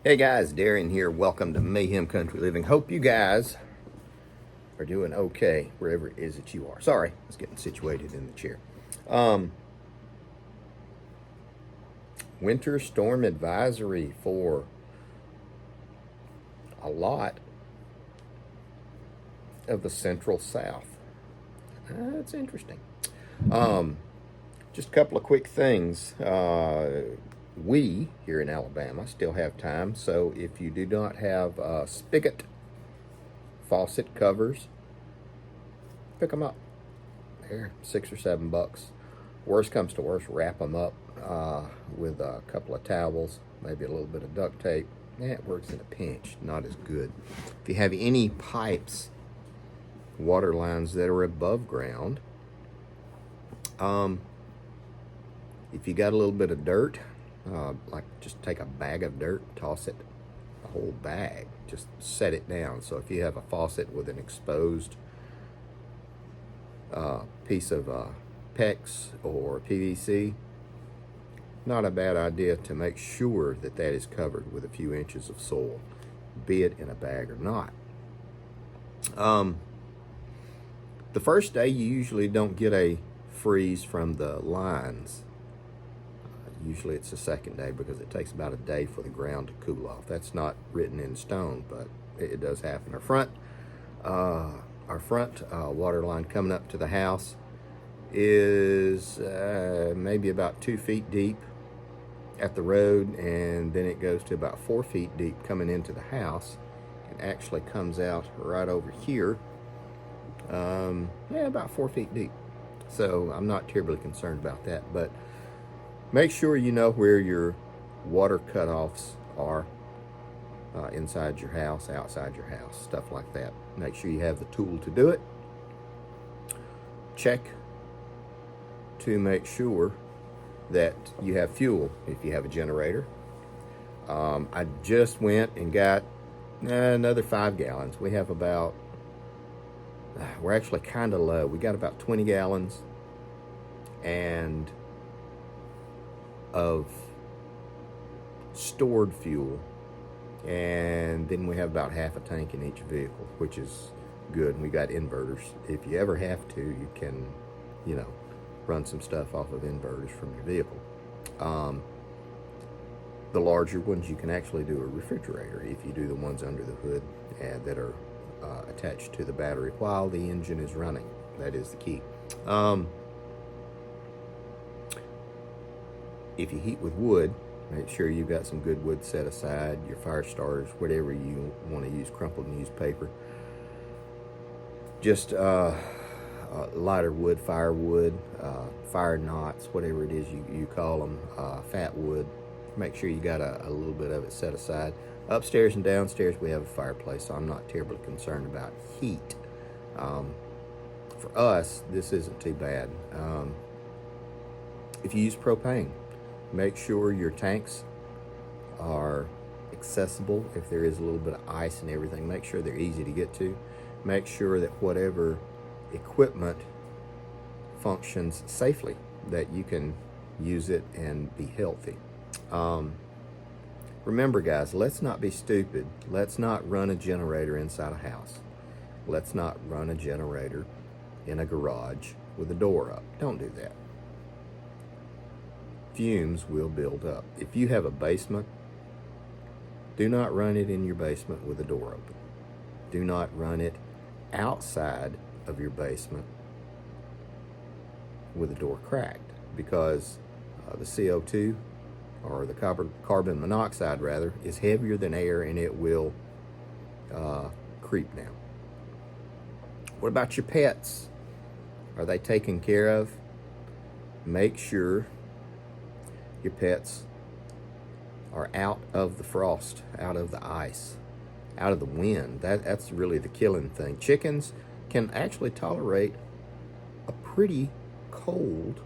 Hey guys, Darren here. Welcome to Mayhem Country Living. Hope you guys are doing okay wherever it is that you are. Sorry, I was getting situated in the chair. Winter storm advisory for a lot of the central South. That's interesting. Just a couple of quick things. We here in Alabama still have time, so if you do not have spigot faucet covers, pick them up. They're $6 or $7. Worst comes to worst, wrap them up with a couple of towels, maybe a little bit of duct tape. It works in a pinch, not as good. If you have any pipes, water lines that are above ground, if you got a little bit of dirt, like just take a bag of dirt, toss it, a whole bag, just set it down. So if you have a faucet with an exposed piece of PEX or PVC, not a bad idea to make sure that that is covered with a few inches of soil, be it in a bag or not. The first day you usually don't get a freeze from the lines. Usually it's the second day because it takes about a day for the ground to cool off. That's not written in stone, but it does happen. Our front water line coming up to the house is maybe about 2 feet deep at the road, and then it goes to about 4 feet deep coming into the house, and actually comes out right over here. About 4 feet deep. So I'm not terribly concerned about that, but make sure you know where your water cutoffs are inside your house, outside your house, stuff like that. Make sure you have the tool to do it. Check to make sure that you have fuel if you have a generator. I just went and got another 5 gallons. We have about, we're actually kind of low. We got about 20 gallons and of stored fuel, and then we have about half a tank in each vehicle, which is good. And we got inverters. If you ever have to, you can, run some stuff off of inverters from your vehicle. The larger ones, you can actually do a refrigerator if you do the ones under the hood that are attached to the battery while the engine is running. That is the key. If you heat with wood, make sure you've got some good wood set aside, your fire starters, whatever you want to use, crumpled newspaper. Just lighter wood, firewood, fire knots, whatever it is you call them, fat wood. Make sure you got a little bit of it set aside. Upstairs and downstairs we have a fireplace, so I'm not terribly concerned about heat. For us, this isn't too bad. If you use propane, make sure your tanks are accessible. If there is a little bit of ice and everything, make sure they're easy to get to. Make sure that whatever equipment functions safely, that you can use it and be healthy. Remember guys, let's not be stupid. Let's not run a generator inside a house. Let's not run a generator in a garage with the door up. Don't do that. Fumes will build up. If you have a basement, do not run it in your basement with the door open. Do not run it outside of your basement with the door cracked, because the CO2, or the carbon monoxide rather, is heavier than air, and it will creep down. What about your pets? Are they taken care of? Make sure your pets are out of the frost, out of the ice, out of the wind. That's really the killing thing. Chickens can actually tolerate a pretty cold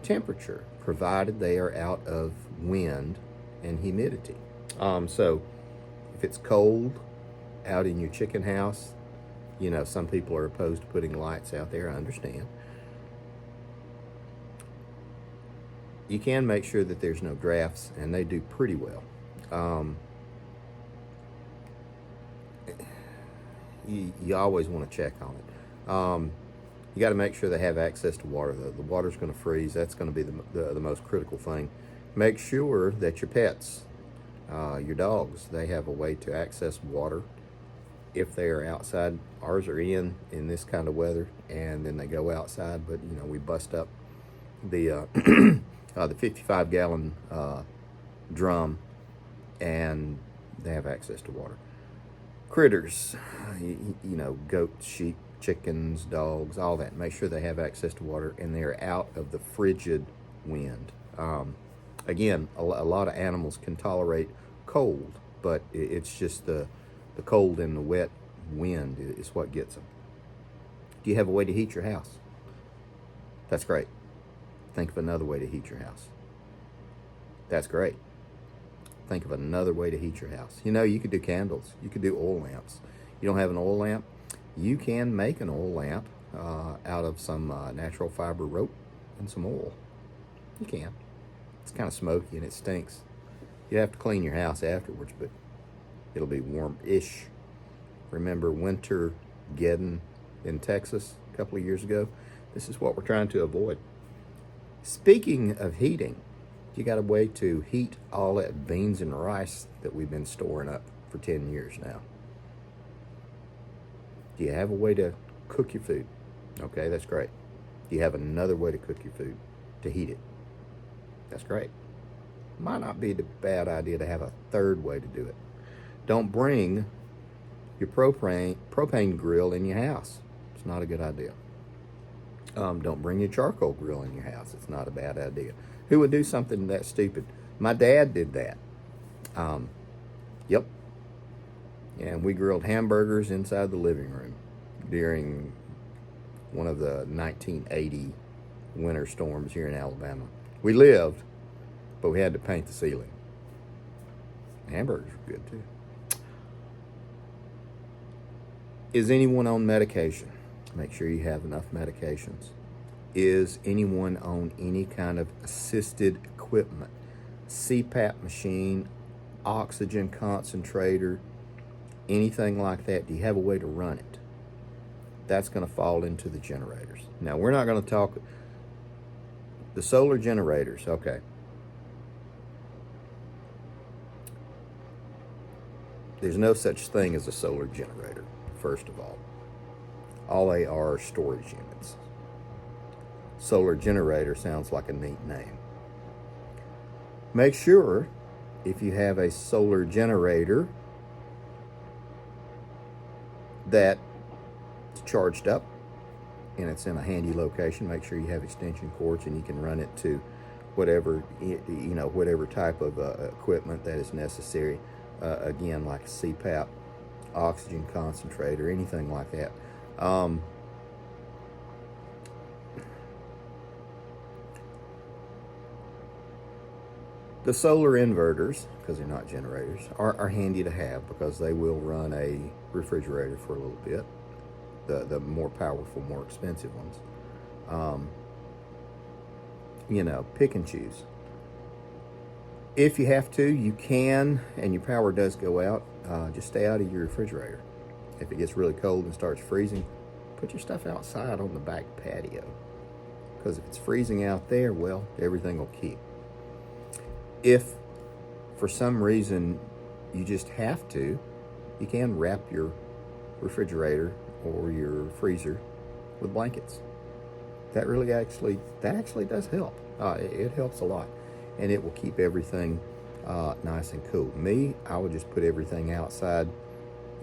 temperature, provided they are out of wind and humidity. So if it's cold out in your chicken house, some people are opposed to putting lights out there. I understand. You can make sure that there's no drafts, and they do pretty well. you always want to check on it. You got to make sure they have access to water, though. The water's going to freeze. That's going to be the most critical thing. Make sure that your pets, your dogs, they have a way to access water if they are outside. Ours are in this kind of weather, and then they go outside. But you know, we bust up the the 55-gallon drum, and they have access to water. Critters, you know, goats, sheep, chickens, dogs, all that. Make sure they have access to water and they're out of the frigid wind. Again, a lot of animals can tolerate cold, but it's just the cold and the wet wind is what gets them. Do you have a way to heat your house? That's great. Think of another way to heat your house. That's great. Think of another way to heat your house. You know, you could do candles. You could do oil lamps. You don't have an oil lamp? You can make an oil lamp out of some natural fiber rope and some oil. You can. It's kind of smoky and it stinks. You have to clean your house afterwards, but it'll be warm-ish. Remember Wintergeddon in Texas a couple of years ago? This is what we're trying to avoid. Speaking of heating, you got a way to heat all that beans and rice that we've been storing up for 10 years now. Do you have a way to cook your food? Okay, that's great. Do you have another way to cook your food, to heat it? That's great. Might not be the bad idea to have a third way to do it. Don't bring your propane grill in your house. It's not a good idea. Don't bring your charcoal grill in your house. It's not a bad idea. Who would do something that stupid? My dad did that. Yep. And we grilled hamburgers inside the living room during one of the 1980 winter storms here in Alabama. We lived, but we had to paint the ceiling. Hamburgers were good too. Is anyone on medication? Make sure you have enough medications. Is anyone on any kind of assisted equipment? CPAP machine, oxygen concentrator, anything like that? Do you have a way to run it? That's going to fall into the generators. Now, we're not going to talk the solar generators. Okay. There's no such thing as a solar generator, first of all. All they are storage units. Solar generator sounds like a neat name. Make sure if you have a solar generator that it's charged up and it's in a handy location. Make sure you have extension cords and you can run it to whatever, whatever type of equipment that is necessary. Again, like a CPAP, oxygen concentrator, anything like that. The solar inverters, because they're not generators, are handy to have because they will run a refrigerator for a little bit. The more powerful, more expensive ones. Pick and choose. If you have to, you can, and your power does go out, just stay out of your refrigerator. If it gets really cold and starts freezing, put your stuff outside on the back patio. Because if it's freezing out there, well, everything will keep. If for some reason you just have to, you can wrap your refrigerator or your freezer with blankets. That actually does help. It helps a lot, and it will keep everything nice and cool. Me, I would just put everything outside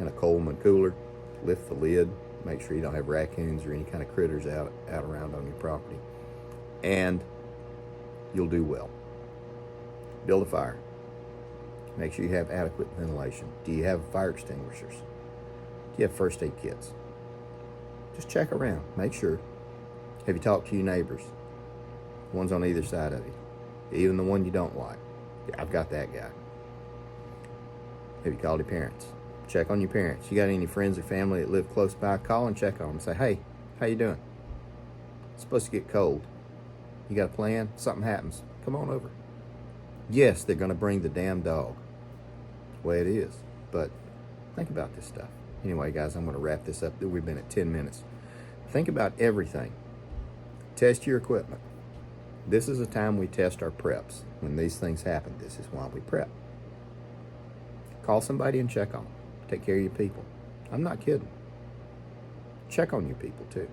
in a Coleman cooler, lift the lid, make sure you don't have raccoons or any kind of critters out around on your property, and you'll do well. Build a fire. Make sure you have adequate ventilation. Do you have fire extinguishers? Do you have first aid kits? Just check around. Make sure. Have you talked to your neighbors? Ones on either side of you. Even the one you don't like. Yeah, I've got that guy. Have you called your parents? Check on your parents. You got any friends or family that live close by? Call and check on them. Say, hey, how you doing? It's supposed to get cold. You got a plan? Something happens. Come on over. Yes, they're going to bring the damn dog. That's the way it is. But think about this stuff. Anyway, guys, I'm going to wrap this up. We've been at 10 minutes. Think about everything. Test your equipment. This is a time we test our preps. When these things happen, this is why we prep. Call somebody and check on them. Take care of your people. I'm not kidding. Check on your people, too.